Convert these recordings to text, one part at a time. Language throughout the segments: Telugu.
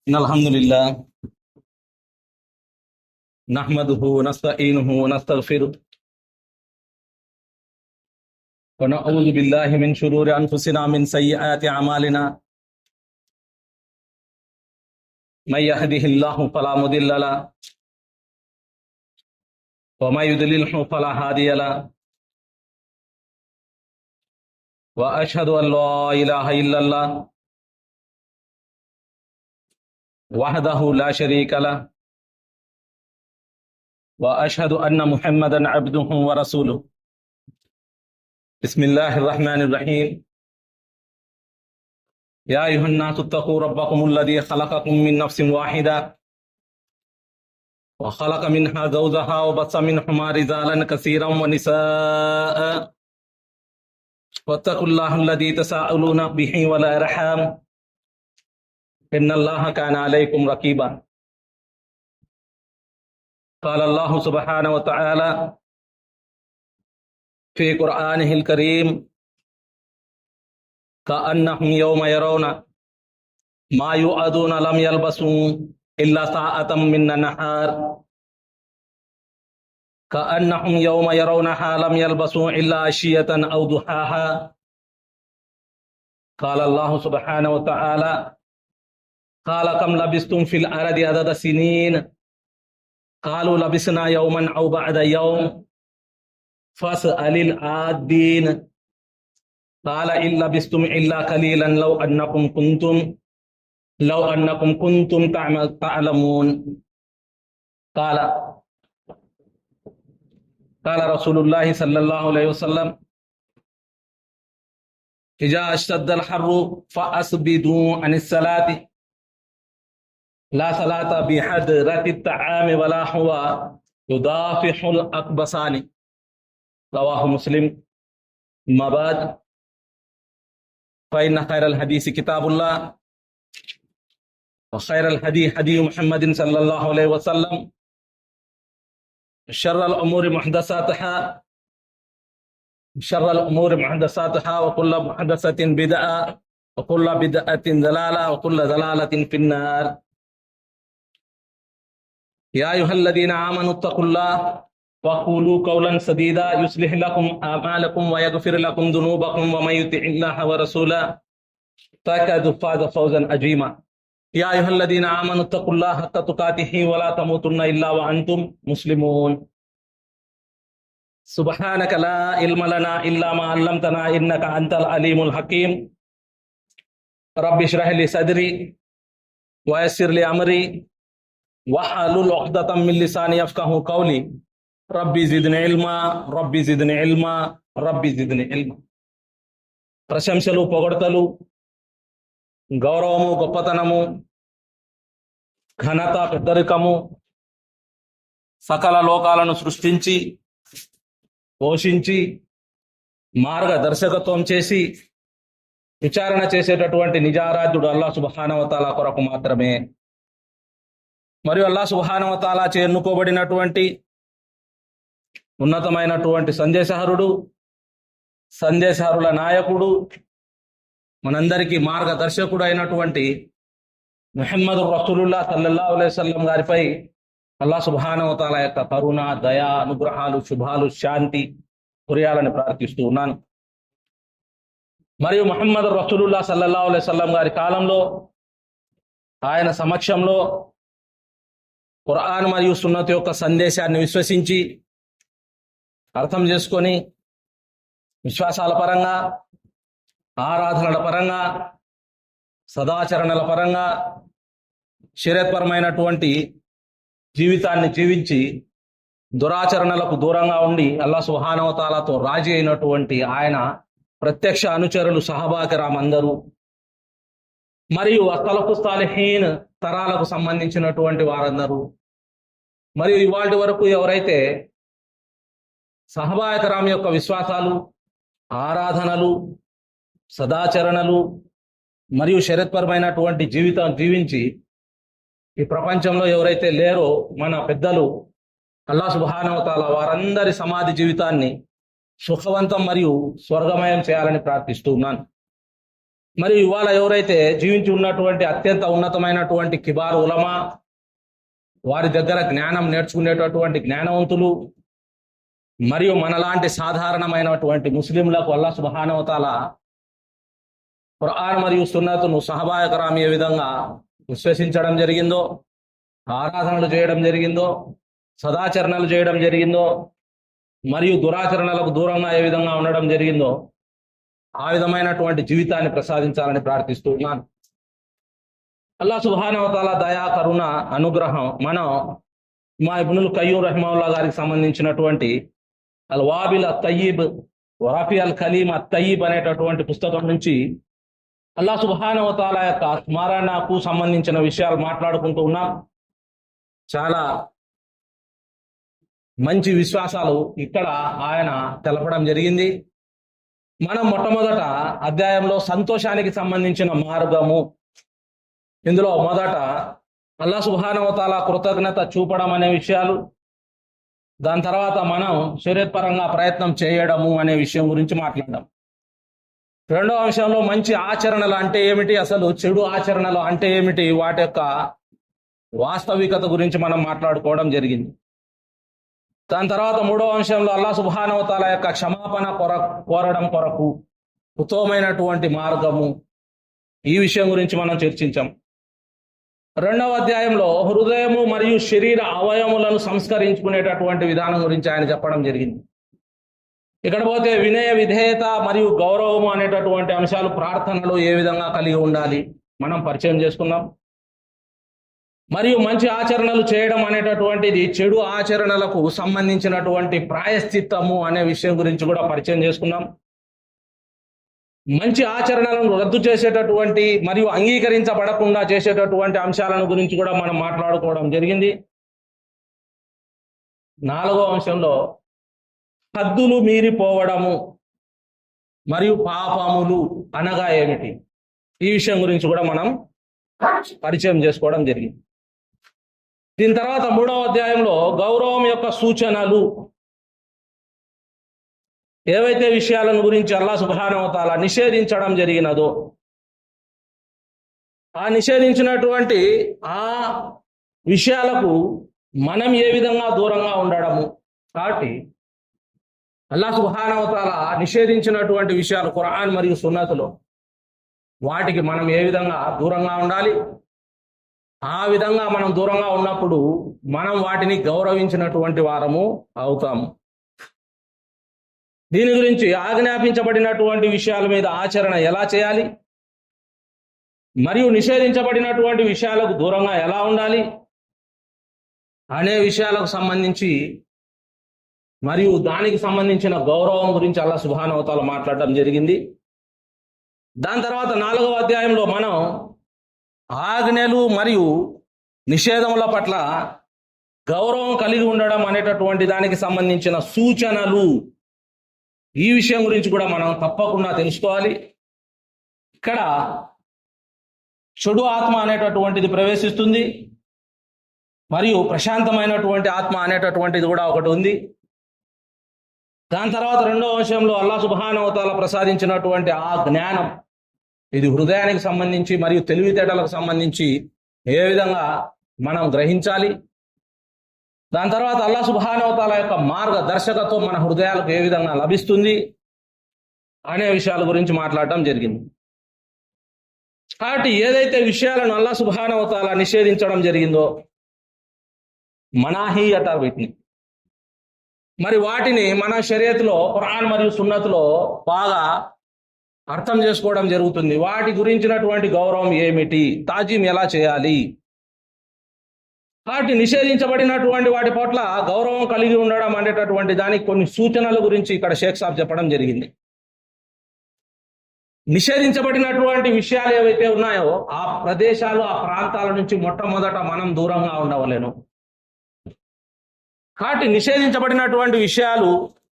अल्हम्दुलिल्लाह नहमदुहु व नस्तईनुहु व नस्तगफिरुह व नऊज़ु बिल्लाहि मिन शुरूरि अनफुसिना मिन सय्यिआति अमालिना मय यहदिहिल्लाहु फला मुदिल्ल लहु व मय युद्लिल्हु फला हादिय लहु व अशहदु अन ला इलाहा इल्लल्लाह वहदहु ला शरीक लहु व अशहदु अन्न मुहम्मदन अब्दुहु व रसूलुहु। बिस्मिल्लाहिर रहमानिर रहीम। या अय्युहन्नासु इत्तक़ू रब्बकुमुल्लज़ी खलक़कुम मिन नफ्सिन वाहिदा व खलक़ मिन्हा ज़ौजहा व बस्स मिन्हुमा रिजालन कसीरन व निसाअ वत्तक़ुल्लाहल्लज़ी तसाअलूना बिही वल अरहाम इन्नल्लाह काना अलैकुम रक़ीबा। क़ाल अल्लाहु सुब्हानहु व तआला फ़ी क़ुरआनिहिल करीम कअन्नहुम यौम यरौना मा युअदून लम यल्बसू इल्ला साअतम मिन नहार कअन्नहुम यौम यरौनहा लम यल्बसू इल्ला अशियतन औ दुहाहा। क़ाल अल्लाहु सुब्हानहु व तआला क़ाल कम लबिस्तुम फ़िल अर्दि अदद सिनीन क़ालू लबिस्ना यौमन औ बअद यौम फ़स्अलिल आद्दीन क़ाल इन लबिस्तुम इल्ला क़लीलन लौ अन्नकुम कुंतुम तअलमून। क़ाल रसूलुल्लाह सल्लल्लाहु अलैहि वसल्लम इज़ा अश्तद्दल हर्रु फ़अस्बिदू अनिस्सलाति ला सलाता बिहदरति तआमि वला हुवा युदाफ़िहुल अक़बसानि। रवाहु मुस्लिम। अम्मा बाद फ़इन्न खैरल हदीस किताबुल्लाह व खैरल हदी हदी मुहम्मदिन सल्लल्लाहु अलैहि वसल्लम शर्रल उमूरि मुहदसातहा व कुल्लु मुहदसतिन बिदअ व कुल्लु बिदअतिन ज़लाला व कुल्लु ज़लालतिन फिन्नार। या अय्युहल्लज़ीना आमनु इत्तक़ुल्लाह वक़ूलू क़ौलन सदीदा युस्लिह लकुम आमालकुम व यग़फिर लकुम ज़ुनूबकुम व मय युतिइल्लाह व रसूलहु फ़क़द फ़ाज़ फ़ौज़न अज़ीमा। या अय्युहल्लज़ीना आमनु इत्तक़ुल्लाह हक़्क़ तुक़ातिही व ला तमूतुन्ना इल्ला व अंतुम मुस्लिमून। सुब्हानक ला इल्म लना इल्ला मा अल्लमतना इन्नका अंतल अलीमुल हकीम। रब्बि इश्रह ली सदरी व यस्सिर ली अमरी वहलुल उक़दतम मिन लिसानी यफ़क़हू क़ौली। रब्बी ज़िदनी इल्मा रब्बी ज़िदनी इल्मा रब्बी ज़िदनी इल्मा। ప్రశంసలు పొగడ్తలు గౌరవము గొప్పతనము ఘనత పెద్దరికము సకల లోకాలను సృష్టించి పోషించి మార్గదర్శకత్వం చేసి విచారణ చేసేటటువంటి నిజారాధ్యుడు అల్లాహ్ సుబ్హానహు వ తఆలా కొరకు మాత్రమే. మరియు అల్లాహ్ సుబ్హానహు వ తఆలా చే ఎన్నుకోబడినటువంటి ఉన్నతమైనటువంటి సందేశహరుల నాయకుడు మనందరికీ మార్గదర్శకుడు అయినటువంటి ముహమ్మదు రసూలుల్లాహ్ సల్లల్లాహు అలైహి వసల్లం గారిపై అల్లాహ్ సుబ్హానహు వ తఆలా యొక్క కరుణ దయ అనుగ్రహాలు శుభాలు శాంతి కురియాలని ప్రార్థిస్తూ ఉన్నాను. మరియు ముహమ్మదు రసూలుల్లాహ్ సల్లల్లాహు అలైహి వసల్లం గారి కాలంలో ఆయన సమక్షంలో ఖురాన్ మరియు సున్నత్ యొక్క సందేశాన్ని విశ్వసించి అర్థం చేసుకొని విశ్వాసాల పరంగా ఆరాధనల పరంగా సదాచరణల పరంగా శరీరపరమైనటువంటి జీవితాన్ని జీవించి దురాచరణలకు దూరంగా ఉండి అల్లాహ్ సుబ్హానహు వ తఆలాతో రాజీ అయినటువంటి ఆయన ప్రత్యక్ష అనుచరులు సహాబా కిరామ్ అందరూ మరియు అస్సలఫు సాలిహీన్ తరాలకు సంబంధించినటువంటి వారందరూ మరియు ఇవాల్టి వరకు ఎవరైతే సహాబా కిరామ్ యొక్క విశ్వాసాలు ఆరాధనలు సదాచరణలు మరియు శరీరపరమైనటువంటి జీవితం జీవించి ఈ ప్రపంచంలో ఎవరైతే లేరో మన పెద్దలు అల్లాహ్ సుబ్హానహు వ తఆలా వారందరి సమాధి జీవితాన్ని సుఖవంతం మరియు స్వర్గమయం చేయాలని ప్రార్థిస్తూ ఉన్నాను. మరి ఇవాళ ఎవరైతే జీవించి ఉన్నటువంటి అత్యంత ఉన్నతమైనటువంటి కిబార్ ఉలమా, వారి దగ్గర జ్ఞానం నేర్చుకునేటటువంటి జ్ఞానవంతులు, మరియు మనలాంటి సాధారణమైనటువంటి ముస్లింలకు అల్లాహ్ సుబ్హానహు వ తఆలా ఖురాన్ మరియు సున్నతును సహబాయ కరాం ఏ విధంగా విశ్వసించడం జరిగిందో, ఆరాధనలు చేయడం జరిగిందో, సదాచరణలు చేయడం జరిగిందో, మరియు దురాచరణలకు దూరంగా ఏ విధంగా ఉండడం జరిగిందో ఆ విధమైనటువంటి జీవితాన్ని ప్రసాదించాలని ప్రార్థిస్తూ ఉన్నాను. అల్లాహ్ సుబ్హానహు వ తఆలా దయా, కరుణ, అనుగ్రహం మనం మా ఇబ్నుల్ ఖయ్యూమ్ రహిమహుల్లా గారికి సంబంధించినటువంటి అల్ వాబిల్ అత్ తయ్యిబ్ వరఫీ అల్ ఖలీమ్ అత్ తయ్యిబ్ అనేటటువంటి పుస్తకం నుంచి అల్లాహ్ సుబ్హానహు వ తఆలా యొక్క స్మరణకు సంబంధించిన విషయాలు మాట్లాడుకుంటూ ఉన్నాం. చాలా మంచి విశ్వాసాలు ఇక్కడ ఆయన తెలపడం జరిగింది. మనం మొట్టమొదట అధ్యాయంలో సంతోషానికి సంబంధించిన మార్గము, ఇందులో మొదట అల్లాహ్ సుబ్హానహు వ తఆలా కృతజ్ఞత చూపడం అనే విషయాలు, దాని తర్వాత మనం శరీరత్ పరంగా ప్రయత్నం చేయడము అనే విషయం గురించి మాట్లాడడం. రెండో అంశంలో మంచి ఆచరణలు అంటే ఏమిటి, అసలు చెడు ఆచరణలు అంటే ఏమిటి, వాటి యొక్క వాస్తవికత గురించి మనం మాట్లాడుకోవడం జరిగింది. దాని తర్వాత మూడో అంశంలో అల్లాహ్ సుబ్హానహు వ తఆలా యొక్క క్షమాపణ కోరడం కొరకు ఉత్తమమైనటువంటి మార్గము, ఈ విషయం గురించి మనం చర్చించాం. రెండవ అధ్యాయంలో హృదయము మరియు శరీర అవయములను సంస్కరించుకునేటటువంటి విధానం గురించి ఆయన చెప్పడం జరిగింది. ఇక్కడ పోతే వినయ, విధేయత మరియు గౌరవము అనేటటువంటి అంశాలు, ప్రార్థనలు ఏ విధంగా కలిగి ఉండాలి మనం పరిచయం చేసుకున్నాం. మరియు మంచి ఆచరణలు చేయడం అనేటటువంటిది చెడు ఆచరణలకు సంబంధించినటువంటి ప్రాయశ్చిత్తము అనే విషయం గురించి కూడా పరిచయం చేసుకున్నాం. మంచి ఆచరణలను రద్దు చేసేటటువంటి మరియు అంగీకరించబడకుండా చేసేటటువంటి అంశాలను గురించి కూడా మనం మాట్లాడుకోవడం జరిగింది. నాలుగో అంశంలో హద్దులు మీరిపోవడము మరియు పాపములు అనగా ఏమిటి, ఈ విషయం గురించి కూడా మనం పరిచయం చేసుకోవడం జరిగింది. దీని తర్వాత మూడవ అధ్యాయంలో గౌరవం యొక్క సూచనలు, ఏవైతే విషయాలను గురించి అల్లాహ్ సుబ్హానహు వ తఆలా నిషేధించడం జరిగినదో ఆ నిషేధించినటువంటి ఆ విషయాలకు మనం ఏ విధంగా దూరంగా ఉండడము. కాబట్టి అల్లాహ్ సుబ్హానహు వ తఆలా నిషేధించినటువంటి విషయాలు ఖురాన్ మరియు సున్నతులో, వాటికి మనం ఏ విధంగా దూరంగా ఉండాలి, ఆ విధంగా మనం దూరంగా ఉన్నప్పుడు మనం వాటిని గౌరవించినటువంటి వారము అవుతాము. దీని గురించి ఆజ్ఞాపించబడినటువంటి విషయాల మీద ఆచరణ ఎలా చేయాలి, మరియు నిషేధించబడినటువంటి విషయాలకు దూరంగా ఎలా ఉండాలి అనే విషయాలకు సంబంధించి మరియు దానికి సంబంధించిన గౌరవం గురించి అల్లాహ్ సుబ్హానహు వ తఆలా మాట్లాడడం జరిగింది. దాని తర్వాత నాలుగవ అధ్యాయంలో మనం ఆజ్ఞలు మరియు నిషేధముల పట్ల గౌరవం కలిగి ఉండడం అనేటటువంటి దానికి సంబంధించిన సూచనలు, ఈ విషయం గురించి కూడా మనం తప్పకుండా తెలుసుకోవాలి. ఇక్కడ చెడు ఆత్మ అనేటటువంటిది ప్రవేశిస్తుంది, మరియు ప్రశాంతమైనటువంటి ఆత్మ అనేటటువంటిది కూడా ఒకటి ఉంది. దాని తర్వాత రెండవ అంశంలో అల్లాహ్ సుబ్హానహు వ తఆలా ప్రసాదించినటువంటి ఆ జ్ఞానం, ఇది హృదయానికి సంబంధించి మరియు తెలివితేటలకు సంబంధించి ఏ విధంగా మనం గ్రహించాలి. దాని తర్వాత అల్లాహ్ సుబ్హానహు వ తఆలా యొక్క మార్గదర్శకత్వం మన హృదయాలకు ఏ విధంగా లభిస్తుంది అనే విషయాల గురించి మాట్లాడటం జరిగింది. కాబట్టి ఏదైతే విషయాలను అల్లాహ్ సుబ్హానహు వ తఆలా నిషేధించడం జరిగిందో, మనాహి అంటారు వీటిని, మరి వాటిని మన షరియత్లో ఖురాన్ మరియు సున్నత్లో బాగా అర్థం చేసుకోవడం జరుగుతుంది. వాటి గురించినటువంటి గౌరవం ఏమిటి, తాజీం ఎలా చేయాలి, వాటి నిషేధించబడినటువంటి వాటి పట్ల గౌరవం కలిగి ఉండడం అనేటటువంటి దానికి కొన్ని సూచనల గురించి ఇక్కడ షేక్ సాబ్ చెప్పడం జరిగింది. నిషేధించబడినటువంటి విషయాలు ఏవైతే ఉన్నాయో ఆ ప్రదేశాలు, ఆ ప్రాంతాల నుంచి మొట్టమొదట మనం దూరంగా ఉండవలేను. కాబట్టి నిషేధించబడినటువంటి విషయాలు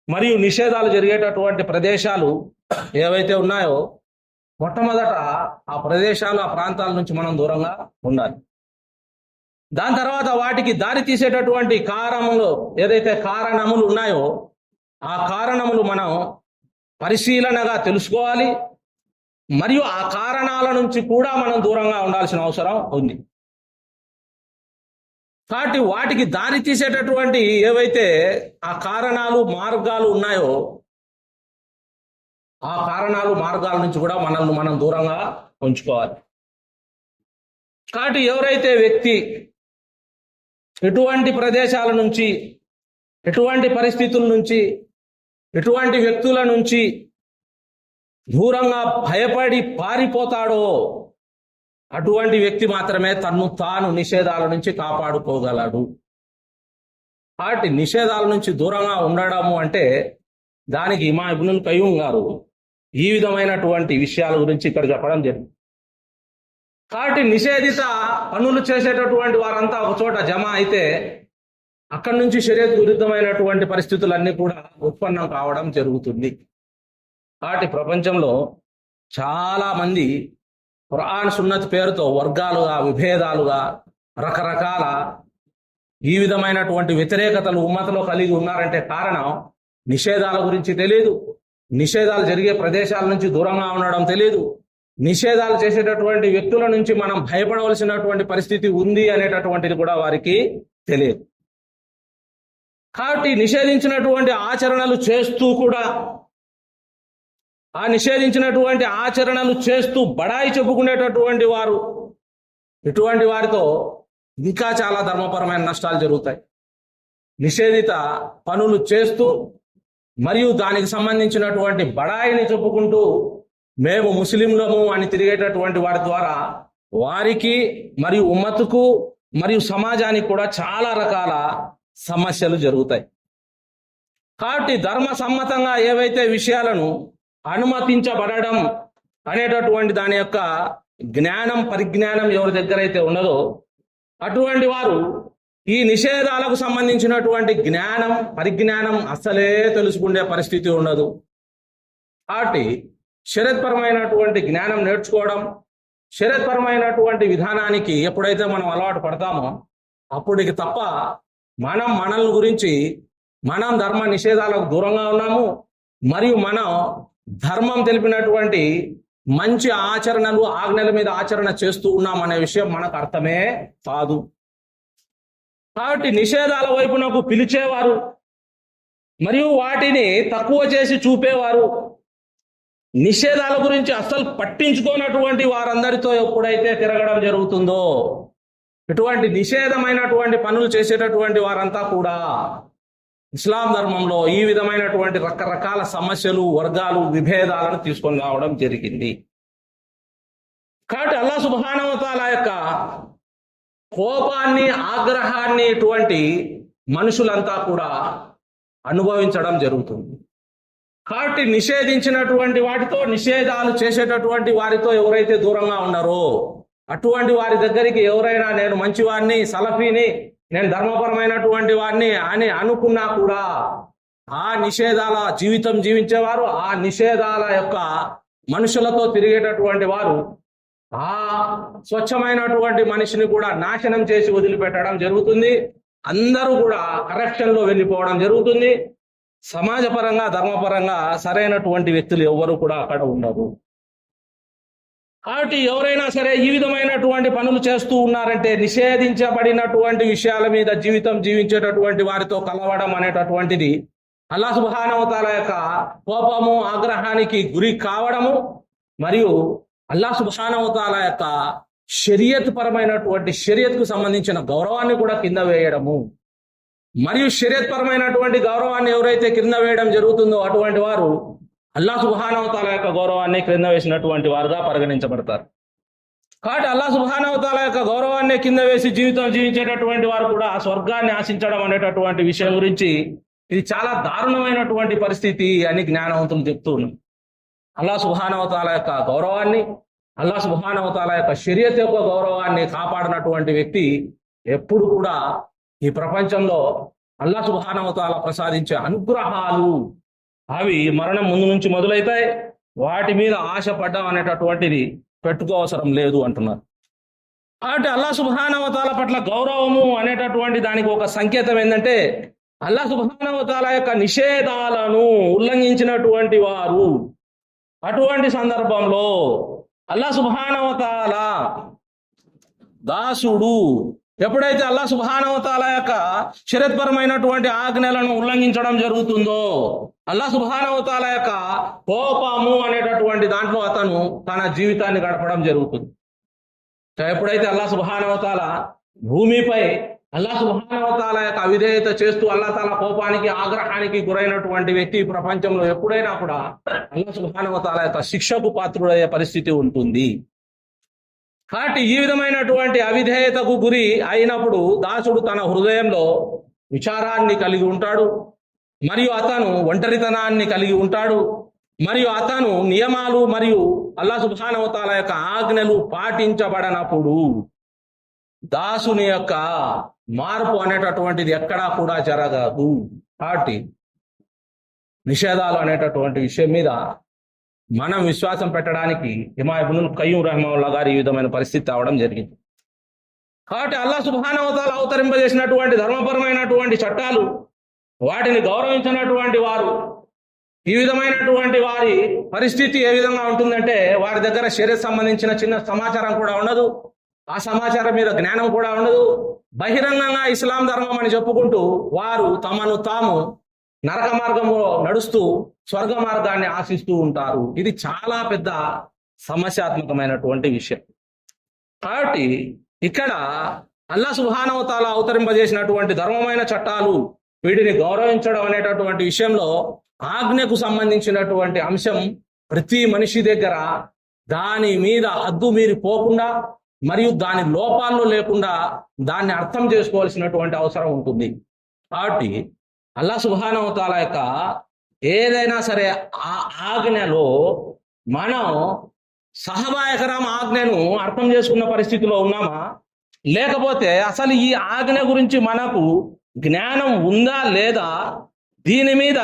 మరియు నిషేధాలు జరిగేటటువంటి ప్రదేశాలు ఏవైతే ఉన్నాయో మొట్టమొదట ఆ ప్రదేశాలు, ఆ ప్రాంతాల నుంచి మనం దూరంగా ఉండాలి. దాని తర్వాత వాటికి దారి తీసేటటువంటి ఏదైతే కారణములు ఉన్నాయో ఆ కారణములు మనం పరిశీలనగా తెలుసుకోవాలి మరియు ఆ కారణాల నుంచి కూడా మనం దూరంగా ఉండాల్సిన అవసరం ఉంది. కాబట్టి వాటికి దారి తీసేటటువంటి ఏవైతే ఆ కారణాలు మార్గాలు ఉన్నాయో ఆ కారణాలు మార్గాల నుంచి కూడా మనల్ని మనం దూరంగా ఉంచుకోవాలి. కాబట్టి ఎవరైతే వ్యక్తి ఎటువంటి ప్రదేశాల నుంచి, ఎటువంటి పరిస్థితుల నుంచి, ఎటువంటి వ్యక్తుల నుంచి దూరంగా భయపడి పారిపోతాడో అటువంటి వ్యక్తి మాత్రమే తన్ను తాను నిషేధాల నుంచి కాపాడుకోగలడు. కాబట్టి నిషేధాల నుంచి దూరంగా ఉండడము అంటే దానికి ఇమామ్ ఇబ్నుల్ ఖయ్యూమ్ గారు ఈ విధమైనటువంటి విషయాల గురించి ఇక్కడ చెప్పడం జరిగింది. కాబట్టి నిషేధిత పనులు చేసేటటువంటి వారంతా ఒక చోట జమ అయితే అక్కడి నుంచి షరియత్ విరుద్ధమైనటువంటి పరిస్థితులన్నీ కూడా ఉత్పన్నం కావడం జరుగుతుంది. కాబట్టి ప్రపంచంలో చాలా మంది ఖురాన్ సున్నత్ పేరుతో వర్గాలుగా, విభేదాలుగా, రకరకాల ఈ విధమైనటువంటి వ్యతిరేకతలు ఉమ్మతలో కలిగి ఉన్నారంటే కారణం నిషేధాల గురించి తెలియదు, నిషేధాలు జరిగే ప్రదేశాల నుంచి దూరంగా ఉండడం తెలియదు, నిషేధాలు చేసేటటువంటి వ్యక్తుల నుంచి మనం భయపడవలసినటువంటి పరిస్థితి ఉంది అనేటటువంటిది కూడా వారికి తెలియదు. కాబట్టి నిషేధించినటువంటి ఆచరణలు చేస్తూ కూడా ఆ నిషేధించినటువంటి ఆచరణలు చేస్తూ బడాయి చెప్పుకునేటటువంటి వారు, ఇటువంటి వారితో ఇంకా చాలా ధర్మపరమైన నష్టాలు జరుగుతాయి. నిషేధిత పనులు చేస్తూ మరియు దానికి సంబంధించినటువంటి బడాయిని చెప్పుకుంటూ మేము ముస్లింలము అని తిరిగేటటువంటి వారి ద్వారా వారికి మరియు ఉమ్మతుకు మరియు సమాజానికి కూడా చాలా రకాల సమస్యలు జరుగుతాయి. కాబట్టి ధర్మ సమ్మతంగా ఏవైతే విషయాలను అనుమతించబడడం అనేటటువంటి దాని యొక్క జ్ఞానం, పరిజ్ఞానం ఎవరి దగ్గర అయితే ఉన్నదో అటువంటి వారు ఈ నిషేధాలకు సంబంధించినటువంటి జ్ఞానం, పరిజ్ఞానం అస్సలే తెలుసుకునే పరిస్థితి ఉండదు. కాబట్టి షరియత్పరమైనటువంటి జ్ఞానం నేర్చుకోవడం, షరియత్పరమైనటువంటి విధానానికి ఎప్పుడైతే మనం అలవాటు పడతామో అప్పటికి తప్ప మనల్ని గురించి మనం ధర్మ నిషేధాలకు దూరంగా ఉన్నాము మరియు మనం ధర్మం తెలిపినటువంటి మంచి ఆచరణలు, ఆజ్ఞల మీద ఆచరణ చేస్తూ ఉన్నాం అనే విషయం మనకు అర్థమే కాదు. కాబట్టి నిషేధాల వైపునకు పిలిచేవారు మరియు వాటిని తక్కువ చేసి చూపేవారు, నిషేధాల గురించి అస్సలు పట్టించుకోనటువంటి వారందరితో ఎప్పుడైతే తిరగడం జరుగుతుందో ఇటువంటి నిషేధమైనటువంటి పనులు చేసేటటువంటి వారంతా కూడా ఇస్లాం ధర్మంలో ఈ విధమైనటువంటి రకరకాల సమస్యలు, వర్గాలు, విభేదాలను తీసుకొని రావడం జరిగింది. కాబట్టి అల్లాహ్ సుబ్హానహు వ తఆలా యొక్క కోపాన్ని, ఆగ్రహాన్ని ఇటువంటి మనుషులంతా కూడా అనుభవించడం జరుగుతుంది. కాబట్టి నిషేధించినటువంటి వాటితో, నిషేధాలు చేసేటటువంటి వారితో ఎవరైతే దూరంగా ఉన్నారో అటువంటి వారి దగ్గరికి ఎవరైనా నేను మంచివాడిని, సలఫీని, నేను ధర్మపరమైనటువంటి వాడిని అని అనుకున్నా కూడా ఆ నిషేధాల జీవితం జీవించేవారు, ఆ నిషేధాల యొక్క మనుషులతో తిరిగేటటువంటి వారు ఆ స్వచ్ఛమైనటువంటి మనిషిని కూడా నాశనం చేసి వదిలిపెట్టడం జరుగుతుంది. అందరూ కూడా కరప్షన్ లో వెళ్ళిపోవడం జరుగుతుంది. సమాజపరంగా, ధర్మపరంగా సరైనటువంటి వ్యక్తులు ఎవరు కూడా అక్కడ ఉండరు. కాబట్టి ఎవరైనా సరే ఈ విధమైనటువంటి పనులు చేస్తూ ఉన్నారంటే నిషేధించబడినటువంటి విషయాల మీద జీవితం జీవించేటటువంటి వారితో కలవడం అనేటటువంటిది అల్లాహ్ సుబ్హానహు వ తఆలా యొక్క కోపము, ఆగ్రహానికి గురి కావడము మరియు అల్లాహ్ సుబ్హానహు వ తఆలా యొక్క షరియత్ పరమైనటువంటి, షరియత్కు సంబంధించిన గౌరవాన్ని కూడా కింద వేయడము మరియు షరియత్ పరమైనటువంటి గౌరవాన్ని ఎవరైతే కింద వేయడం జరుగుతుందో అటువంటి వారు అల్లాహ్ సుబ్హానహు వ తఆలా యొక్క గౌరవాన్ని క్రింద వేసినటువంటి వారుగా పరిగణించబడతారు. కాబట్టి అల్లాహ్ సుబ్హానహు వ తఆలా యొక్క గౌరవాన్ని కింద వేసి జీవితం జీవించేటటువంటి వారు కూడా ఆ స్వర్గాన్ని ఆశించడం అనేటటువంటి విషయం గురించి ఇది చాలా దారుణమైనటువంటి పరిస్థితి అని జ్ఞానవంతులు చెప్తూ ఉన్నారు. అల్లాహ్ సుబ్హానహు వ తఆలా యొక్క గౌరవాన్ని, అల్లాహ్ సుబ్హానహు వ తఆలా యొక్క షరియత్ యొక్క గౌరవాన్ని కాపాడినటువంటి వ్యక్తి ఎప్పుడు కూడా ఈ ప్రపంచంలో అల్లాహ్ సుబ్హానహు వ తఆలా ప్రసాదించే అనుగ్రహాలు అవి మరణం ముందు నుంచి మొదలైతాయి, వాటి మీద ఆశపడ్డం అనేటటువంటిది పెట్టుకోవసరం లేదు అంటున్నారు. కాబట్టి అల్లాహ్ సుబ్హానహు వ తఆలా పట్ల గౌరవము అనేటటువంటి దానికి ఒక సంకేతం ఏంటంటే అల్లాహ్ సుబ్హానహు వ తఆలా యొక్క నిషేధాలను ఉల్లంఘించినటువంటి వారు అటువంటి సందర్భంలో అల్లాహ్ సుబ్హానహు వ తఆలా దాసుడు ఎప్పుడైతే అల్లాహ్ సుబ్హానహు వ తఆలా యొక్క షరత్పరమైనటువంటి ఆజ్ఞలను ఉల్లంఘించడం జరుగుతుందో, అల్లాహ్ సుబ్హానహు వ తఆలా యొక్క కోపము అనేటటువంటి దాంట్లో అతను తన జీవితాన్ని గడపడం జరుగుతుంది. ఎప్పుడైతే అల్లాహ్ సుబ్హానహు వ తఆలా భూమిపై అల్లాహ్ సుబ్హానహు వ తఆలా యొక్క అవిధేయత చేస్తూ అల్లాహ్ తఆలా కోపానికి ఆగ్రహానికి గురైనటువంటి వ్యక్తి ప్రపంచంలో ఎప్పుడైనా కూడా అల్లాహ్ సుబ్హానహు వ తఆలా యొక్క శిక్షకు పాత్రుడయ్యే పరిస్థితి ఉంటుంది. కాబట్టి ఈ విధమైనటువంటి అవిధేయతకు గురి అయినప్పుడు దాసుడు తన హృదయంలో విచారాన్ని కలిగి ఉంటాడు, మరియు అతను ఒంటరితనాన్ని కలిగి ఉంటాడు, మరియు అతను నియమాలు మరియు అల్లాహ్ సుబ్హానహు వ తఆలా యొక్క ఆజ్ఞలు పాటించబడనప్పుడు దాసుని యొక్క మార్పు అనేటటువంటిది ఎక్కడా కూడా జరగదు. కాబట్టి నిషేధాలు అనేటటువంటి విషయం మీద మనం విశ్వాసం పెట్టడానికి ఇమామ్ ఇబ్నుల్ ఖయ్యూమ్ రహిమహుల్లాహ్ గారు ఈ విధమైన పరిస్థితి అవడం జరిగింది. కాబట్టి అల్లాహ్ సుబ్హానహు వ తఆలా అవతరింపజేసినటువంటి ధర్మపరమైనటువంటి చట్టాలు, వాటిని గౌరవించినటువంటి వారు, ఈ విధమైనటువంటి వారి పరిస్థితి ఏ విధంగా ఉంటుందంటే, వారి దగ్గర శరీరం సంబంధించిన చిన్న సమాచారం కూడా ఉండదు, ఆ సమాచారం మీద జ్ఞానం కూడా ఉండదు. బహిరంగంగా ఇస్లాం ధర్మం అని చెప్పుకుంటూ వారు తమను తాము నరక మార్గంలో నడుస్తూ స్వర్గ మార్గాన్ని ఆశిస్తూ ఉంటారు. ఇది చాలా పెద్ద సమస్యాత్మకమైనటువంటి విషయం. కాబట్టి ఇక్కడ అల్లాహ్ సుబ్హానహు వ తఆలా అవతరింపజేసినటువంటి ధర్మమైన చట్టాలు, వీటిని గౌరవించడం అనేటటువంటి విషయంలో ఆజ్ఞకు సంబంధించినటువంటి అంశం ప్రతి మనిషి దగ్గర దాని మీద హద్దు మీరి పోకుండా మరియు దాని లోపాల్లో లేకుండా దాన్ని అర్థం చేసుకోవాల్సినటువంటి అవసరం ఉంటుంది. కాబట్టి అల్లాహ్ సుబ్హానహు వ తఆలా యొక్క ఏదైనా సరే ఆ ఆజ్ఞలో మనం సహబాయ కిరామ్ ఆజ్ఞను అర్థం చేసుకున్న పరిస్థితిలో ఉన్నామా, లేకపోతే అసలు ఈ ఆజ్ఞ గురించి మనకు జ్ఞానం ఉందా లేదా, దీని మీద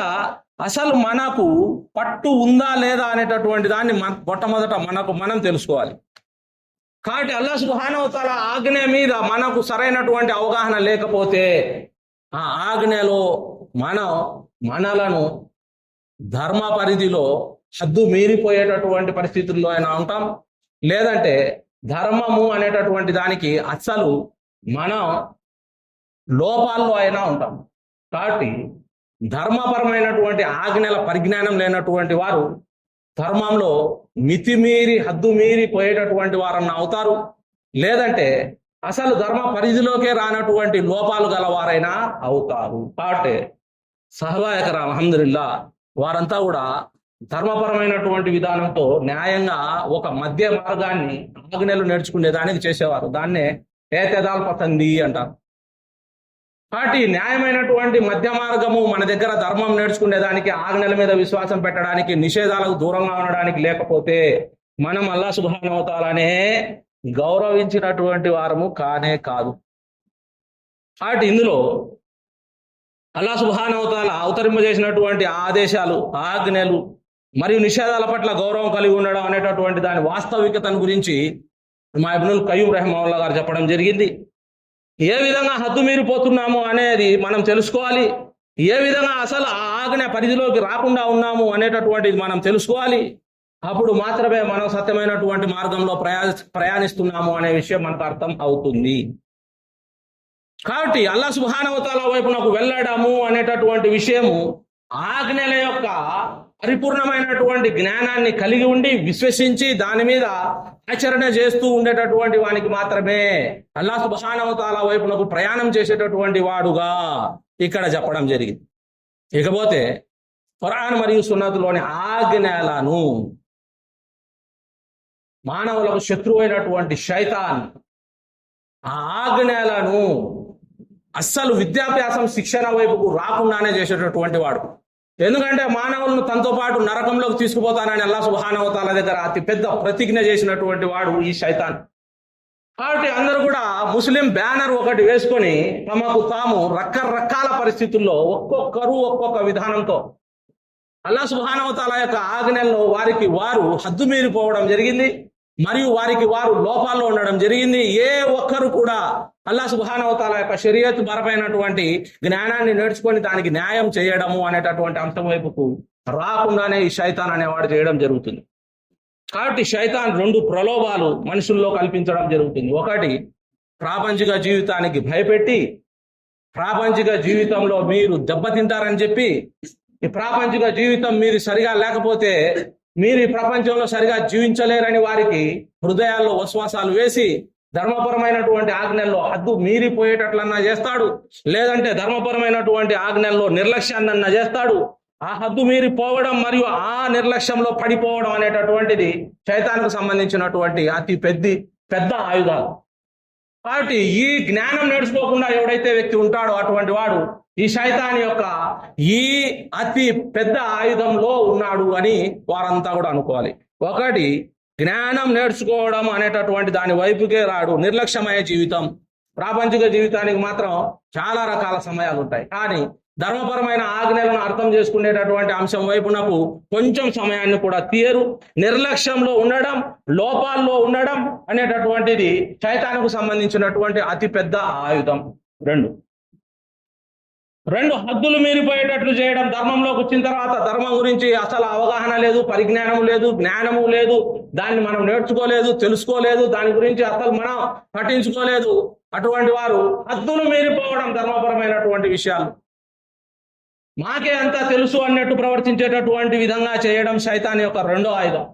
అసలు మనకు పట్టు ఉందా లేదా అనేటటువంటి దాన్ని మొట్టమొదట మనం తెలుసుకోవాలి. కాబట్టి అల్లాహ్ సుబ్హానహు వ తఆలా ఆజ్ఞ మీద మనకు సరైనటువంటి అవగాహన లేకపోతే ఆ ఆజ్ఞలో మనలను ధర్మ పరిధిలో హద్దు మీరిపోయేటటువంటి పరిస్థితుల్లో అయినా ఉంటాం, లేదంటే ధర్మము అనేటటువంటి దానికి అసలు మనం లోపాల్లో అయినా ఉంటాం. కాబట్టి ధర్మపరమైనటువంటి ఆజ్ఞల పరిజ్ఞానం లేనటువంటి వారు ధర్మంలో మితిమీరి హద్దు మీరి పోయేటటువంటి వారన్నా అవుతారు, లేదంటే అసలు ధర్మ పరిధిలోకే రానటువంటి లోపాలు గలవారైనా అవుతారు. కాబట్టి సహబాయ కిరామ్ అల్హమ్దులిల్లాహ్ వారంతా కూడా ధర్మపరమైనటువంటి విధానంతో న్యాయంగా ఒక మధ్య మార్గాన్ని ఆజ్ఞలు నేర్చుకునే దానికి చేసేవారు. దాన్నే ఏతేదాల్ పసంది అంటారు. కాబట్టి న్యాయమైనటువంటి మధ్య మార్గము మన దగ్గర ధర్మం నేర్చుకునే దానికి, ఆజ్ఞల మీద విశ్వాసం పెట్టడానికి, నిషేధాలకు దూరంగా ఉండడానికి లేకపోతే మనం అల్లాహ్ సుబ్హానహు వ తఆలానే గౌరవించినటువంటి వారము కానే కాదు. కాబట్టి ఇందులో అల్లాహ్ సుబ్హానహు వ తఆలా అవతరింపజేసినటువంటి ఆదేశాలు, ఆజ్ఞలు మరియు నిషేధాల పట్ల గౌరవం కలిగి ఉండడం అనేటటువంటి దాని వాస్తవికతను గురించి ఇమామ్ ఇబ్నుల్ ఖయ్యూమ్ రహిమహుల్లాహ్ గారు చెప్పడం జరిగింది. ఏ విధంగా హద్దు మీరిపోతున్నాము అనేది మనం తెలుసుకోవాలి, ఏ విధంగా అసలు ఆ ఆజ్ఞ పరిధిలోకి రాకుండా ఉన్నాము అనేటటువంటిది మనం తెలుసుకోవాలి. అప్పుడు మాత్రమే మనం సత్యమైనటువంటి మార్గంలో ప్రయాణిస్తున్నాము అనే విషయం మనకు అర్థం అవుతుంది. కాబట్టి అల్లాహ్ సుబ్హానహు వ తఆలా వైపునకు వెళ్ళడము అనేటటువంటి విషయము ఆజ్ఞల యొక్క పరిపూర్ణమైనటువంటి జ్ఞానాన్ని కలిగి ఉండి విశ్వసించి దాని మీద ఆచరణ చేస్తూ ఉండేటటువంటి వానికి మాత్రమే అల్లాహ్ సుబ్హానహు వ తఆలా వైపునకు ప్రయాణం చేసేటటువంటి వాడుగా ఇక్కడ చెప్పడం జరిగింది. ఇకపోతే ఖురాన్ మరియు సున్నతులోని ఆజ్ఞలను మానవులకు శత్రువు అయినటువంటి శైతాన్ ఆ ఆజ్ఞలను అస్సలు విద్యాభ్యాసం శిక్షణ వైపుకు రాకుండానే చేసేటటువంటి వాడు. ఎందుకంటే మానవులను తనతో పాటు నరకంలోకి తీసుకుపోతానని అల్లాహ్ సుబ్హానహు వ తఆలా దగ్గర అతి పెద్ద ప్రతిజ్ఞ చేసినటువంటి వాడు ఈ శైతాన్. కాబట్టి అందరూ కూడా ముస్లిం బ్యానర్ ఒకటి వేసుకొని తమకు తాము రకరకాల పరిస్థితుల్లో ఒక్కొక్కరు ఒక్కొక్క విధానంతో అల్లాహ్ సుబ్హానహు వ తఆలా యొక్క ఆజ్ఞల్లో వారికి వారు హద్దు మీరిపోవడం జరిగింది, మరియు వారికి వారు లోపాల్లో ఉండడం జరిగింది. ఏ ఒక్కరు కూడా అల్లాహ్ సుబ్హానహు వ తఆలా యొక్క షరియత్ పరమైనటువంటి జ్ఞానాన్ని నేర్చుకొని దానికి న్యాయం చేయడము అనేటటువంటి అంశం వైపుకు రాకుండానే ఈ శైతాన్ అనేవాడు చేయడం జరుగుతుంది. కాబట్టి శైతాన్ 2 ప్రలోభాలు మనుషుల్లో కల్పించడం జరుగుతుంది. ఒకటి, ప్రాపంచిక జీవితానికి భయపెట్టి ప్రాపంచిక జీవితంలో మీరు దెబ్బతింటారని చెప్పి, ఈ ప్రాపంచిక జీవితం మీరు సరిగా లేకపోతే మీరు ఈ ప్రపంచంలో సరిగా జీవించలేరని వారికి హృదయాల్లో వస్వాసాలు వేసి ధర్మపరమైనటువంటి ఆజ్ఞల్లో హద్దు మీరిపోయేటట్లన్నా చేస్తాడు, లేదంటే ధర్మపరమైనటువంటి ఆజ్ఞల్లో నిర్లక్ష్యాన్నన్నా చేస్తాడు. ఆ హద్దు మీరిపోవడం మరియు ఆ నిర్లక్ష్యంలో పడిపోవడం అనేటటువంటిది శైతానికి సంబంధించినటువంటి అతి పెద్ద ఆయుధాలు. కాబట్టి ఈ జ్ఞానం నేర్చుకోకుండా ఎవడైతే వ్యక్తి ఉంటాడో అటువంటి వాడు ఈ శైతాన్ యొక్క ఈ అతి పెద్ద ఆయుధంలో ఉన్నాడు అని వారంతా కూడా అనుకోవాలి. ఒకటి, జ్ఞానం నేర్చుకోవడం అనేటటువంటి దాని వైపుకే రాడు, నిర్లక్ష్యమయ్యే జీవితం. ప్రాపంచిక జీవితానికి మాత్రం చాలా రకాల సమయాలు ఉంటాయి, కానీ ధర్మపరమైన ఆజ్ఞలను అర్థం చేసుకునేటటువంటి అంశం వైపునకు కొంచెం సమయాన్ని కూడా తీయరు. నిర్లక్ష్యంలో ఉండడం, లోపాల్లో ఉండడం అనేటటువంటిది శైతానుకు సంబంధించినటువంటి అతి పెద్ద ఆయుధం. రెండు హద్దులు మీరిపోయేటట్లు చేయడం. ధర్మంలోకి వచ్చిన తర్వాత ధర్మం గురించి అసలు అవగాహన లేదు, పరిజ్ఞానం లేదు, జ్ఞానము లేదు, దాన్ని మనం నేర్చుకోలేదు, తెలుసుకోలేదు, దాని గురించి అసలు మనం పట్టించుకోలేదు. అటువంటి వారు హద్దులు మీరిపోవడం ధర్మపరమైనటువంటి విషయాలు మాకే అంతా తెలుసు అన్నట్టు ప్రవర్తించేటటువంటి విధంగా చేయడం శైతాన్ యొక్క రెండో ఆయుధం.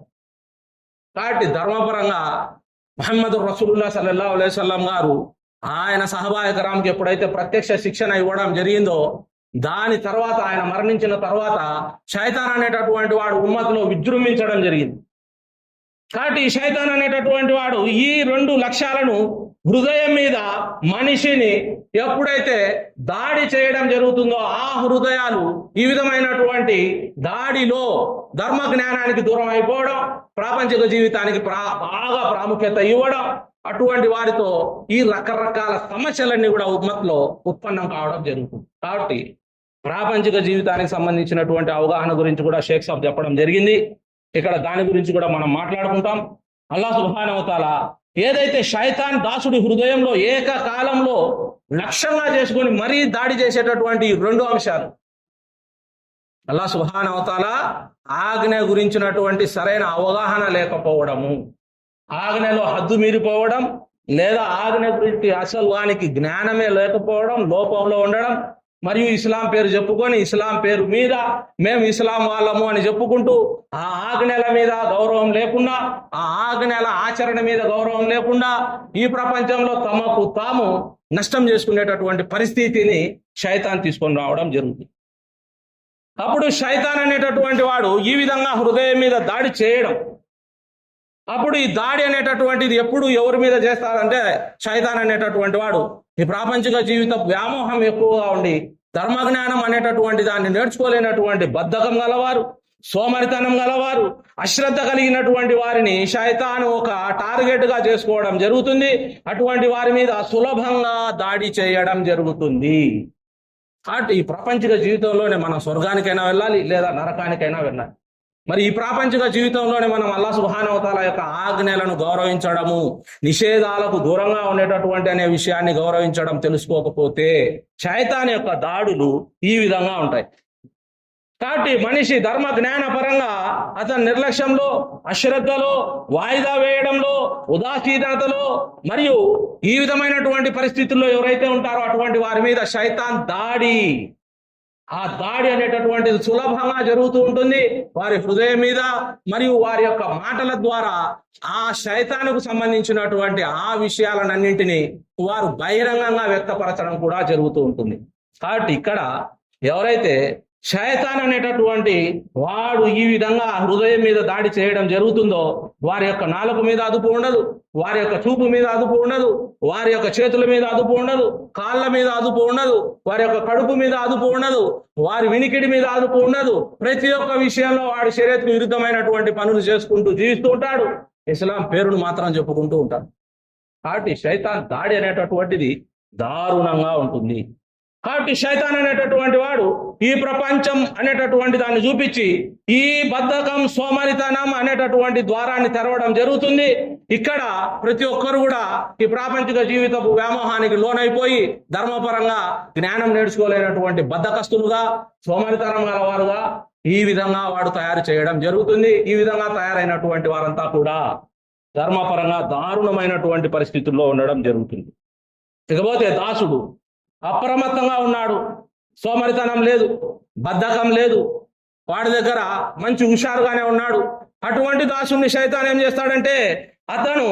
కాబట్టి ధర్మపరంగా ముహమ్మద్ రసూలుల్లాహ్ సల్లల్లాహు అలైహి వసల్లం గారు ఆయన సహబాయ కిరాంకి ఎప్పుడైతే ప్రత్యక్ష శిక్షణ ఇవ్వడం జరిగిందో, దాని తర్వాత ఆయన మరణించిన తర్వాత శైతాన్ అనేటటువంటి వాడు ఉమ్మత్తులో విజృంభించడం జరిగింది. కాబట్టి ఈ శైతాన్ అనేటటువంటి వాడు ఈ 2 లక్ష్యాలను హృదయం మీద మనిషిని ఎప్పుడైతే దాడి చేయడం జరుగుతుందో ఆ హృదయాలు ఈ విధమైనటువంటి దాడిలో ధర్మ జ్ఞానానికి దూరం అయిపోవడం, ప్రాపంచిక జీవితానికి బాగా ప్రాముఖ్యత ఇవ్వడం, అటువంటి వారితో ఈ రకరకాల సమస్యలన్నీ కూడా ఉమ్మత్లో ఉత్పన్నం కావడం జరుగుతుంది. కాబట్టి ప్రాపంచిక జీవితానికి సంబంధించినటువంటి అవగాహన గురించి కూడా షేక్ సాబ్ చెప్పడం జరిగింది. ఇక్కడ దాని గురించి కూడా మనం మాట్లాడుకుంటాం. అల్లాహ్ సుబ్హానహు వ తఆలా ఏదైతే శైతాన్ దాసుడి హృదయంలో ఏకకాలంలో లక్ష్యంగా చేసుకొని మరీ దాడి చేసేటటువంటి 2 అంశాలు, అల్లాహ్ సుబ్హానహు వ తఆలా ఆజ్ఞ గురించినటువంటి సరైన అవగాహన లేకపోవడము, ఆజ్ఞలో హద్దు మీరిపోవడం, లేదా ఆజ్ఞ గురించి అసలు వానికి జ్ఞానమే లేకపోవడం, లోపంలో ఉండడం, మరియు ఇస్లాం పేరు చెప్పుకొని ఇస్లాం పేరు మీద మేము ఇస్లాం వాళ్ళము అని చెప్పుకుంటూ ఆ ఆజ్ఞల మీద గౌరవం లేకుండా, ఆ ఆజ్ఞల ఆచరణ మీద గౌరవం లేకుండా ఈ ప్రపంచంలో తమకు తాము నష్టం చేసుకునేటటువంటి పరిస్థితిని శైతాన్ తీసుకొని రావడం జరుగుతుంది. అప్పుడు శైతాన్ అనేటటువంటి వాడు ఈ విధంగా హృదయం మీద దాడి చేయడం, అప్పుడు ఈ దాడి అనేటటువంటిది ఎప్పుడు ఎవరి మీద చేస్తారంటే శైతాన్ అనేటటువంటి వాడు ఈ ప్రాపంచిక జీవిత వ్యామోహం ఎక్కువగా ఉండి ధర్మజ్ఞానం అనేటటువంటి దాన్ని నేర్చుకోలేనటువంటి బద్ధకం గలవారు, సోమరితనం గలవారు, అశ్రద్ధ కలిగినటువంటి వారిని శైతాను ఒక టార్గెట్ గా చేసుకోవడం జరుగుతుంది. అటువంటి వారి మీద సులభంగా దాడి చేయడం జరుగుతుంది. కాబట్టి ఈ ప్రాపంచిక జీవితంలోనే మనం స్వర్గానికైనా వెళ్ళాలి, లేదా నరకానికైనా వెళ్ళాలి. మరి ఈ ప్రాపంచిక జీవితంలోనే మనం అల్లాహ్ సుబ్హానహు వ తఆలా యొక్క ఆజ్ఞలను గౌరవించడము, నిషేధాలకు దూరంగా ఉండేటటువంటి అనే విషయాన్ని గౌరవించడం తెలుసుకోకపోతే శైతాన్ యొక్క దాడులు ఈ విధంగా ఉంటాయి. కాబట్టి మనిషి ధర్మ జ్ఞాన పరంగా అతని నిర్లక్ష్యంలో, అశ్రద్ధలో, వాయిదా వేయడంలో, ఉదాసీనతలో మరియు ఈ విధమైనటువంటి పరిస్థితుల్లో ఎవరైతే ఉంటారో అటువంటి వారి మీద శైతాన్ దాడి, ఆ దాడి అనేటటువంటిది సులభంగా జరుగుతూ ఉంటుంది వారి హృదయం మీద. మరియు వారి యొక్క మాటల ద్వారా ఆ శైతానుకు సంబంధించినటువంటి ఆ విషయాలన్నింటినీ వారు బహిరంగంగా వ్యక్తపరచడం కూడా జరుగుతూ ఉంటుంది. కాబట్టి ఇక్కడ ఎవరైతే శైతాన్ అనేటటువంటి వాడు ఈ విధంగా హృదయం మీద దాడి చేయడం జరుగుతుందో వారి యొక్క నాలుక మీద అదుపు ఉండదు, వారి యొక్క చూపు మీద అదుపు ఉండదు, వారి యొక్క చేతుల మీద అదుపు ఉండదు, కాళ్ళ మీద అదుపు ఉండదు, వారి యొక్క కడుపు మీద అదుపు ఉండదు, వారి వినికిడి మీద అదుపు ఉండదు. ప్రతి ఒక్క విషయంలో వాడి శరీరకు విరుద్ధమైనటువంటి పనులు చేసుకుంటూ జీవిస్తూ ఉంటాడు. ఇస్లాం పేరును మాత్రం చెప్పుకుంటూ ఉంటాడు. కాబట్టి శైతాన్ దాడి అనేటటువంటిది దారుణంగా ఉంటుంది. కాబట్టి శైతాన్ అనేటటువంటి వాడు ఈ ప్రపంచం అనేటటువంటి దాన్ని చూపించి ఈ బద్ధకం, సోమరితనం అనేటటువంటి ద్వారాన్ని తెరవడం జరుగుతుంది. ఇక్కడ ప్రతి ఒక్కరు కూడా ఈ ప్రాపంచిక జీవితపు వ్యామోహానికి లోనైపోయి ధర్మపరంగా జ్ఞానం నేర్చుకోలేనటువంటి బద్ధకస్తులుగా, సోమరితనం గలవారుగా, ఈ విధంగా వాడు తయారు చేయడం జరుగుతుంది. ఈ విధంగా తయారైనటువంటి వారంతా కూడా ధర్మపరంగా దారుణమైనటువంటి పరిస్థితుల్లో ఉండడం జరుగుతుంది. ఇకపోతే దాసుడు అప్రమత్తంగా ఉన్నాడు, సోమరితనం లేదు, బద్ధకం లేదు, వాడి దగ్గర మంచి హుషారుగానే ఉన్నాడు. అటువంటి దాసుని శైతాన్ ఏం చేస్తాడంటే అతను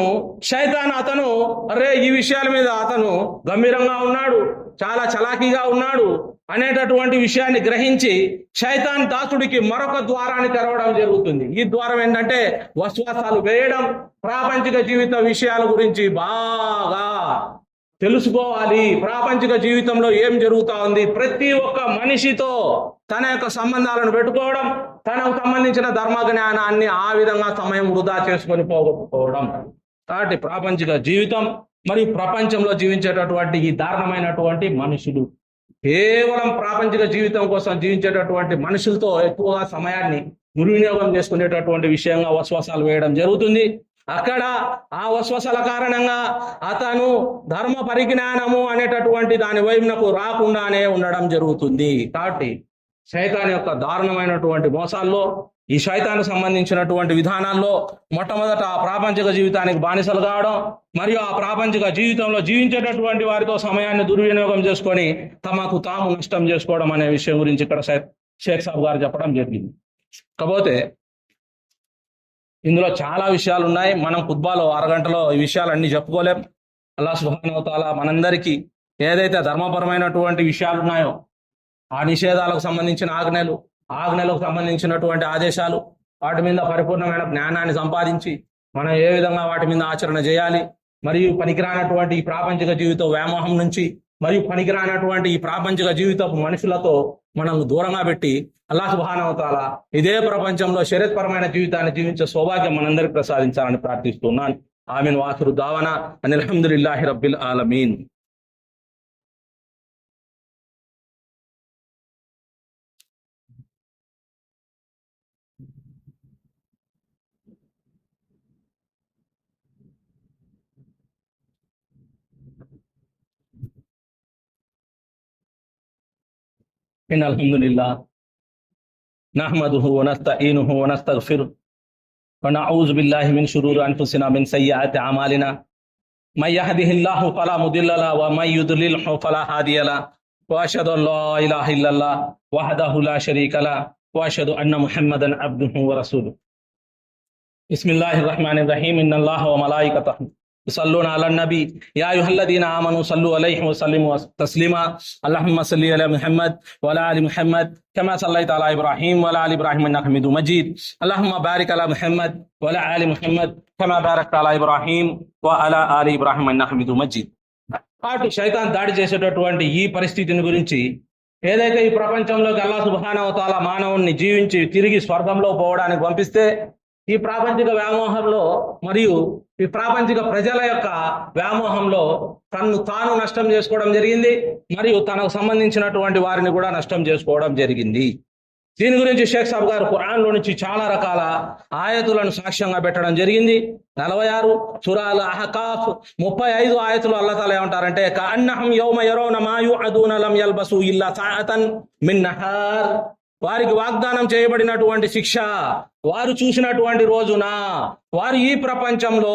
అరే ఈ విషయాల మీద అతను గంభీరంగా ఉన్నాడు, చాలా చలాకీగా ఉన్నాడు అనేటటువంటి విషయాన్ని గ్రహించి శైతాన్ దాసుడికి మరొక ద్వారాన్ని తెరవడం జరుగుతుంది. ఈ ద్వారం ఏంటంటే వస్వాసాలు వేయడం, ప్రాపంచిక జీవిత విషయాల గురించి బాగా తెలుసుకోవాలి, ప్రాపంచిక జీవితంలో ఏం జరుగుతా ఉంది, ప్రతి ఒక్క మనిషితో తన యొక్క సంబంధాలను పెట్టుకోవడం, తనకు సంబంధించిన ధర్మ జ్ఞానాన్ని ఆ విధంగా సమయం వృధా చేసుకొని పోగొట్టుకోవడం. కాబట్టి ప్రాపంచిక జీవితం మరియు ప్రపంచంలో జీవించేటటువంటి ఈ దారుణమైనటువంటి మనుషులు కేవలం ప్రాపంచిక జీవితం కోసం జీవించేటటువంటి మనుషులతో ఎక్కువగా సమయాన్ని దుర్వినియోగం చేసుకునేటటువంటి విషయంగా వస్వాసాలు వేయడం జరుగుతుంది. అక్కడ ఆ వస్వసల కారణంగా అతను ధర్మ పరిజ్ఞానము అనేటటువంటి దాని వైపునకు రాకుండానే ఉండడం జరుగుతుంది. కాబట్టి శైతాన్ యొక్క దారుణమైనటువంటి మోసాల్లో, ఈ శైతానికి సంబంధించినటువంటి విధానాల్లో మొట్టమొదట ఆ ప్రాపంచిక జీవితానికి బానిసలు కావడం, మరియు ఆ ప్రాపంచిక జీవితంలో జీవించేటటువంటి వారితో సమయాన్ని దుర్వినియోగం చేసుకొని తమకు తాము నష్టం చేసుకోవడం అనే విషయం గురించి ఇక్కడ షేక్ సాబ్ గారు చెప్పడం జరిగింది. కాకపోతే ఇందులో చాలా విషయాలు ఉన్నాయి. మనం ఖుత్బాలో అరగంటలో ఈ విషయాలన్నీ చెప్పుకోలేం. అల్లాహ్ సుబ్హానహు వ తఆలా మనందరికీ ఏదైతే ధర్మపరమైనటువంటి విషయాలు ఉన్నాయో, ఆ నిషేధాలకు సంబంధించిన ఆజ్ఞలకు సంబంధించినటువంటి ఆదేశాలు, వాటి మీద పరిపూర్ణమైన జ్ఞానాన్ని సంపాదించి మనం ఏ విధంగా వాటి మీద ఆచరణ చేయాలి, మరియు పనికిరానటువంటి ఈ ప్రాపంచిక జీవిత వ్యామోహం నుంచి మరియు పనికిరానటువంటి ఈ ప్రాపంచిక జీవితపు మనుషులతో మనం దూరంగా పెట్టి అల్లాహ్ సుబ్హానహు వ తఆలా ఇదే ప్రపంచంలో శరీరపరమైన జీవితాన్ని జీవించే సౌభాగ్యం మనందరికి ప్రసాదించాలని ప్రార్థిస్తున్నాను. ఆమీన్. వాఖిరు దావనా అనిల్ హమ్దులిల్లాహి రబ్బిల్ ఆలమీన్. ఇన్నల్ హమ్దులిల్లాహ్ నహ్మదుహు వ నస్తഈనుహు వ నస్తగ్ఫిరుహు వ నఊజు బిల్లాహి మిన్ షురూరి అన్ఫుసినా మిన్ సయ్యిఆతి అమాలినా మన్ యహ్దిహిల్లాహు ఫలా ముదిల్ల లహు వ మన్ యుద్లిల్హు ఫలా హాదియ లహు వ అష్హదు అన్ లా ఇలాహా ఇల్లల్లాహ్ వహదహు లా షరీక లహు వ అష్హదు అన్న ముహమ్మదన్ అబ్దుహు వ రసూలుహు. బిస్మిల్లాహిర్ రహ్మానిర్ రహీం. ఇన్నల్లాహ వ మలాయికతహు يصلون على النبي يا أيها الذين آمنوا صلوا عليه وسلموا تسليما. اللهم صل على محمد وعلى آل محمد كما صليت على إبراهيم وعلى آل إبراهيم إنك حميد مجيد. اللهم بارك على محمد وعلى آل محمد كما باركت على إبراهيم وعلى آل إبراهيم إنك حميد مجيد. కాబట్టి శైతాన్ దాడి చేసేటటువంటి ఈ పరిస్థితిని గురించి ఏదైతే ఈ ప్రపంచంలోకి అల్లాహ్ సుబ్హానహు వ తఆలా మానవుణ్ణి జీవించి తిరిగి స్వర్గంలో పోవడానికి పంపిస్తే, ఈ ప్రాపంచిక వ్యామోహంలో మరియు ఈ ప్రాపంచిక ప్రజల యొక్క వ్యామోహంలో తన్ను తాను నష్టం చేసుకోవడం జరిగింది, మరియు తనకు సంబంధించినటువంటి వారిని కూడా నష్టం చేసుకోవడం జరిగింది. దీని గురించి షేక్ సాబ్ గారు ఖురాన్లో నుంచి చాలా రకాల ఆయతులను సాక్ష్యంగా పెట్టడం జరిగింది. 46 సూరాల అహకాఫ్ 35 ఆయతులు అల్లాహ్ తాలా ఏమంటారంటే, కఅన్నహుం యౌమ యరౌన మా యుఅదూన లం యల్బసు ఇల్లా సఅతన్ మిన్ నహార్. వారికి వాగ్దానం చేయబడినటువంటి శిక్ష వారు చూసినటువంటి రోజున వారు ఈ ప్రపంచంలో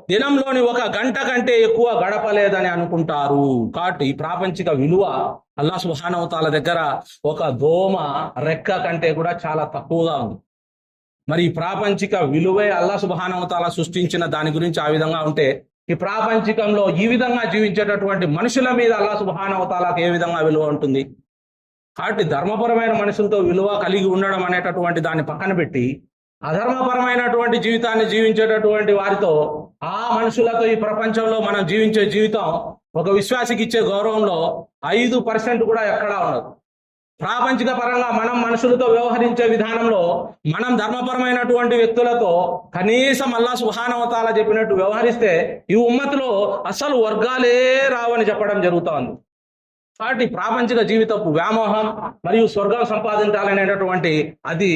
దినంలోని 1 గంట కంటే ఎక్కువ గడపలేదని అనుకుంటారు. కాబట్టి ఈ ప్రాపంచిక విలువ అల్లాహ్ సుబ్హానహు వ తఆలా దగ్గర ఒక దోమ రెక్క కంటే కూడా చాలా తక్కువగా ఉంది. మరి ఈ ప్రాపంచిక విలువే అల్లాహ్ సుబ్హానహు వ తఆలా సృష్టించిన దాని గురించి ఆ విధంగా ఉంటే, ఈ ప్రాపంచికంలో ఈ విధంగా జీవించేటటువంటి మనుషుల మీద అల్లాహ్ సుబ్హానహు వ తఆలాకి ఏ విధంగా విలువ ఉంటుంది? కాబట్టి ధర్మపరమైన మనుషులతో విలువ కలిగి ఉండడం అనేటటువంటి దాన్ని పక్కన పెట్టి, అధర్మపరమైనటువంటి జీవితాన్ని జీవించేటటువంటి వారితో, ఆ మనుషులతో ఈ ప్రపంచంలో మనం జీవించే జీవితం ఒక విశ్వాసికి ఇచ్చే గౌరవంలో 5% కూడా ఎక్కడా ఉండదు. ప్రాపంచిక పరంగా మనం మనుషులతో వ్యవహరించే విధానంలో మనం ధర్మపరమైనటువంటి వ్యక్తులతో కనీసం అల్లాహ్ సుబ్హానహు వ తఆలా చెప్పినట్టు వ్యవహరిస్తే ఈ ఉమ్మత్తులో అసలు వర్గాలే రావని చెప్పడం జరుగుతోంది. కాబట్టి ప్రాపంచిక జీవితపు వ్యామోహం మరియు స్వర్గం సంపాదించాలనేటటువంటి అది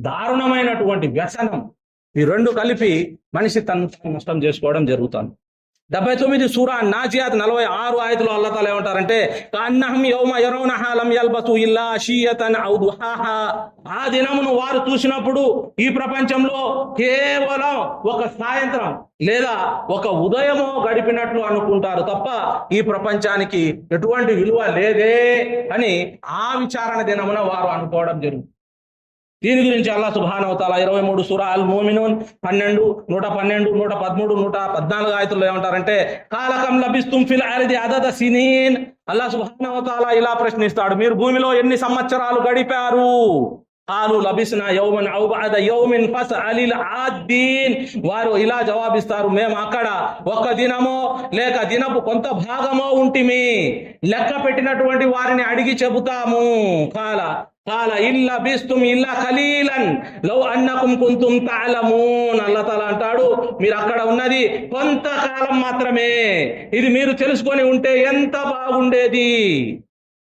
దారుణమైనటువంటి వ్యసనం, ఈ రెండు కలిపి మనిషి తను నష్టం చేసుకోవడం జరుగుతుంది. 79 సూరా నాజియాత్ 46 ఆయతులో అల్లాహ్ తాలా ఏమంటారంటే కన్నహum యౌమ యరౌనహా లం యల్బసు ఇల్లా అషియతన్ ఔ దుహాహా. ఆ దినమును వారు చూసినప్పుడు ఈ ప్రపంచంలో కేవలం ఒక సాయంత్రం లేదా ఒక ఉదయమో గడిపినట్లు అనుకుంటారు తప్ప ఈ ప్రపంచానికి ఎటువంటి విలువ లేదే అని ఆ విచారణ దినమున వారు అనుకోవడం జరుగుతుంది. దీని గురించి అల్లాహ్ సుబ్హానహు వ తఆలా 23 సూరా అల్ ముమినూన్ 12, 112, 113, 114 ఆయతుల్లో ఏమంటారంటే కాలకం లబిస్తుం ఫిల్ అర్ది అదద సినీన్. అల్లాహ్ సుబ్హానహు వ తఆలా ఇలా ప్రశ్నిస్తాడు, మీరు భూమిలో ఎన్ని సంవత్సరాలు గడిపారు? కాలు లబిస్నా యౌమన్ ఔ బఅద యౌమిన్ ఫస్అలిల్ ఆద్దీన్. వారు ఇలా జవాబిస్తారు, మేము అక్కడ ఒక్క దినమో లేక దినపు కొంత భాగమో ఉంటిమి, లెక్క పెట్టినటువంటి వారిని అడిగి చెబుతాము. కాల ఇల్లా బిస్తుం ఇల్లా ఖలీలన్ లౌ అన్నకుం కుంతుం తఅలమూన్. అల్లాహ్ తాలా అంటాడు, మీరు అక్కడ ఉన్నది కొంతకాలం మాత్రమే, ఇది మీరు తెలుసుకొని ఉంటే ఎంత బాగుండేది.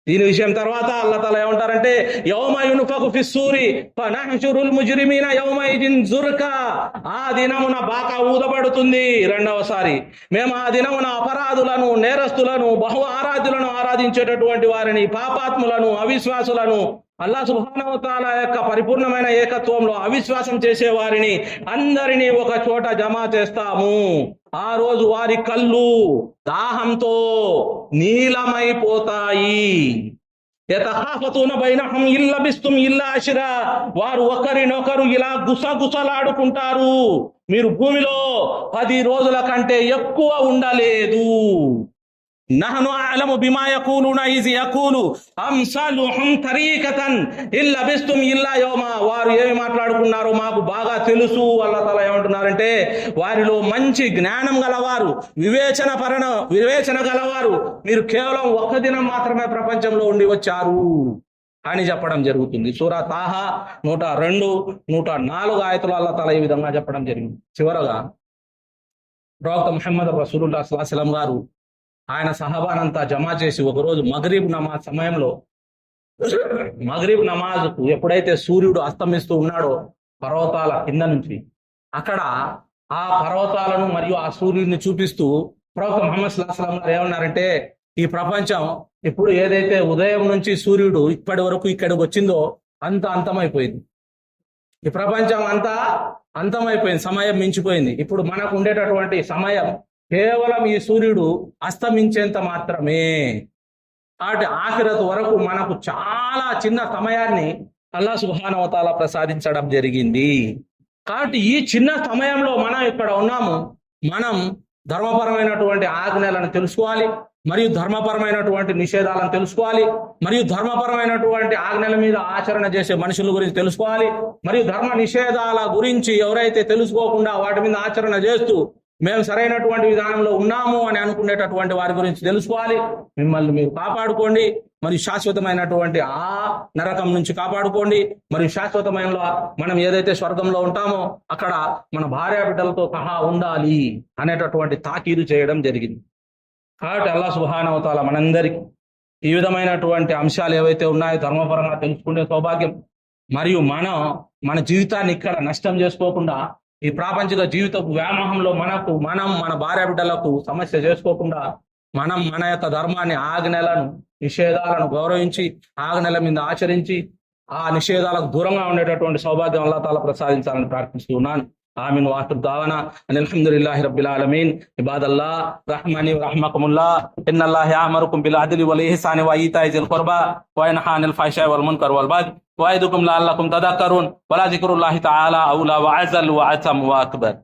దీని విషయం తర్వాత అల్లాహ్ తాలా ఏమంటారంటే యౌమ యున్ఫఖు ఫిస్సూరి ఫనహ్షురుల్ ముజ్రిమీన యౌమైదిన్ జుర్కా. ఆ దినమున బాకా ఊదబడుతుంది రెండవసారి. మేము ఆ దినమున అపరాధులను, నేరస్తులను, బహు ఆరాధ్యులను ఆరాధించేటటువంటి వారిని, పాపాత్ములను, అవిశ్వాసులను, అల్లాహ్ సుబ్హానహు వ తఆలా యొక్క పరిపూర్ణమైన ఏకత్వంలో అవిశ్వాసం చేసే వారిని అందరినీ ఒక చోట జమా చేస్తాము. ఆ రోజు వారి కళ్ళు దాహంతో నీలమైపోతాయి. యతఖాఫతూన బైనహుం ఇల్లబిస్తుం ఇల్లా అష్రా. వారు ఒకరినొకరు ఇలా గుసగుసలాడుకుంటారు, మీరు భూమిలో 10 రోజుల కంటే ఎక్కువ ఉండలేదు. నహను అలము బిమా యకూలున ఇజ్ యకూలు అంసాలుహుం తరీకతన్ ఇల్లబిస్తుం ఇల్లా యౌమా. వారు ఏమి మాట్లాడుకున్నారో మాకు బాగా తెలుసు. అల్లాహ్ తాలా ఏమంటున్నారంటే వారిలో మంచి జ్ఞానం గలవారు, వివేచన గలవారు మీరు కేవలం ఒక్క దినం మాత్రమే ప్రపంచంలో ఉండి వచ్చారు అని చెప్పడం జరుగుతుంది. సూరా తాహా 102, 104 ఆయతులు అల్లాహ్ తాలా ఈ విధంగా చెప్పడం జరిగింది. చివరగా ప్రవక్త ముహమ్మద్ రసూలుల్లాహ్ సల్లల్లాహు అలైహి వసల్లం గారు ఆయన సహాబానంతా జమా చేసి ఒకరోజు మగ్రిబ్ నమాజ్ సమయంలో, మగ్రిబ్ నమాజ్కు ఎప్పుడైతే సూర్యుడు అస్తమిస్తూ ఉన్నాడో పర్వతాల కింద నుంచి, అక్కడ ఆ పర్వతాలను మరియు ఆ సూర్యుడిని చూపిస్తూ ప్రవక్త ముహమ్మద్ సల్లల్లాహు అలైహి వసల్లం గారు ఏమన్నారంటే ఈ ప్రపంచం ఇప్పుడు ఏదైతే ఉదయం నుంచి సూర్యుడు ఇప్పటి వరకు ఇక్కడికి వచ్చిందో అంత అంతమైపోయింది. ఈ ప్రపంచం అంతా అంతమైపోయింది, సమయం మించిపోయింది. ఇప్పుడు మనకు ఉండేటటువంటి సమయం కేవలం ఈ సూర్యుడు అస్తమించేంత మాత్రమే. కాబట్టి ఆఖిరత్ వరకు మనకు చాలా చిన్న సమయాన్ని అల్లాహ్ సుబ్హానహు వ తఆలా ప్రసాదించడం జరిగింది. కాబట్టి ఈ చిన్న సమయంలో మనం ఇక్కడ ఉన్నాము. మనం ధర్మపరమైనటువంటి ఆజ్ఞలను తెలుసుకోవాలి, మరియు ధర్మపరమైనటువంటి నిషేధాలను తెలుసుకోవాలి, మరియు ధర్మపరమైనటువంటి ఆజ్ఞల మీద ఆచరణ చేసే మనుషుల గురించి తెలుసుకోవాలి, మరియు ధర్మ నిషేధాల గురించి ఎవరైతే తెలుసుకోకుండా వాటి మీద ఆచరణ చేస్తూ మేము సరైనటువంటి విధానంలో ఉన్నాము అని అనుకునేటటువంటి వారి గురించి తెలుసుకోవాలి. మిమ్మల్ని మీరు కాపాడుకోండి, మరియు శాశ్వతమైనటువంటి ఆ నరకం నుంచి కాపాడుకోండి. మరియు శాశ్వతమైన మనం ఏదైతే స్వర్గంలో ఉంటామో అక్కడ మన భార్య బిడ్డలతో సహా ఉండాలి అనేటటువంటి తాకీదు చేయడం జరిగింది. కాబట్టి అల్లాహ్ సుబ్హానహు వ తఆలా మనందరికీ ఈ విధమైనటువంటి అంశాలు ఏవైతే ఉన్నాయో ధర్మపరంగా తెలుసుకునే సౌభాగ్యం, మరియు మన జీవితాన్ని ఇక్కడ నష్టం చేసుకోకుండా ఈ ప్రాపంచిక జీవిత వ్యామోహంలో మన భార్య బిడ్డలకు సమస్య చేసుకోకుండా మన యొక్క ధర్మాన్ని, ఆజ్ఞలను, నిషేధాలను గౌరవించి ఆజ్ఞల మీద ఆచరించి ఆ నిషేధాలకు దూరంగా ఉండేటటువంటి సౌభాగ్యం అల్లాహ్ తాలా ప్రసాదించాలని ప్రార్థిస్తున్నాను. ఆమీన్. వాఖిర్ దావానా అల్హమ్దులిల్లాహి రబ్బిల్ ఆలమీన్. ఇబాదల్లాహ్ రహ్మని రహ్మకుముల్లాహ్. ఇన్నల్లాహ యఅమురుకుం బిల్ అద్లి వల్ ఇహ్సాని వ ఈతాయి జిల్ ఖుర్బా వ యన్హా అనిల్ ఫహ్షాయి వల్ మున్కర్ వల్ బగీ వయదుకుం లఅల్లకుం తదక్కరూన్ వలా జిక్రుల్లాహి తఆలా ఔలా వ అజల్ వ అతమ్ వ అక్బర్.